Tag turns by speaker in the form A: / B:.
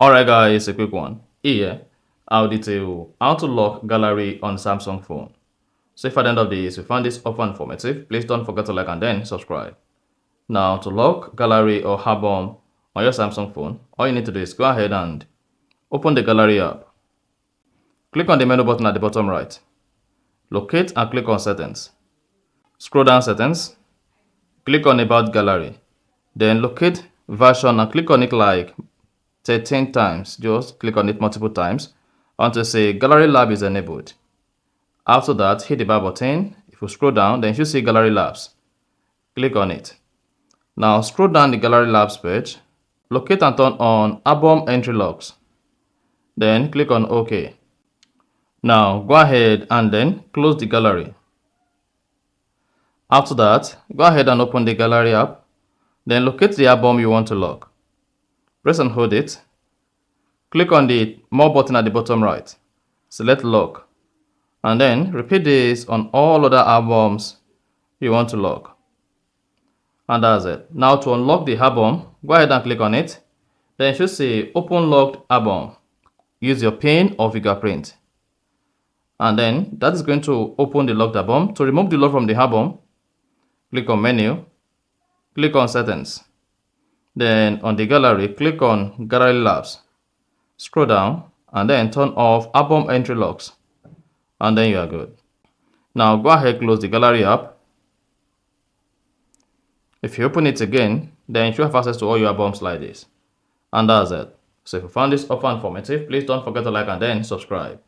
A: Alright guys, a quick one. Here, I'll detail how to lock gallery on Samsung phone. So if at the end of this you found this offer informative, please don't forget to like and then subscribe. Now to lock gallery or album on your Samsung phone, all you need to do is go ahead and open the gallery app. Click on the menu button at the bottom right. Locate and click on settings. Scroll down settings. Click on about gallery. Then locate version and click on it like 13 times. Just click on it multiple times until say gallery lab is enabled. After that, hit the bar button. If you scroll down, then you see gallery labs. Click on it. Now scroll down the gallery labs page. Locate and turn on album entry locks. Then click on OK. Now go ahead and then close the gallery. After that, go ahead and open the gallery app. Then locate the album you want to lock. Press and hold it. Click on the more button at the bottom right. Select lock. And then repeat this on all other albums you want to lock. And that's it. Now to unlock the album, go ahead and click on it. Then you should say open locked album. Use your pin or fingerprint. And then that is going to open the locked album. To remove the lock from the album, click on menu, click on settings. Then on the gallery, click on gallery labs. Scroll down and then turn off album entry locks. And then you are good. Now go ahead, close the gallery app. If you open it again, then you should have access to all your albums like this. And that's it. So if you found this offer informative, please don't forget to like and then subscribe.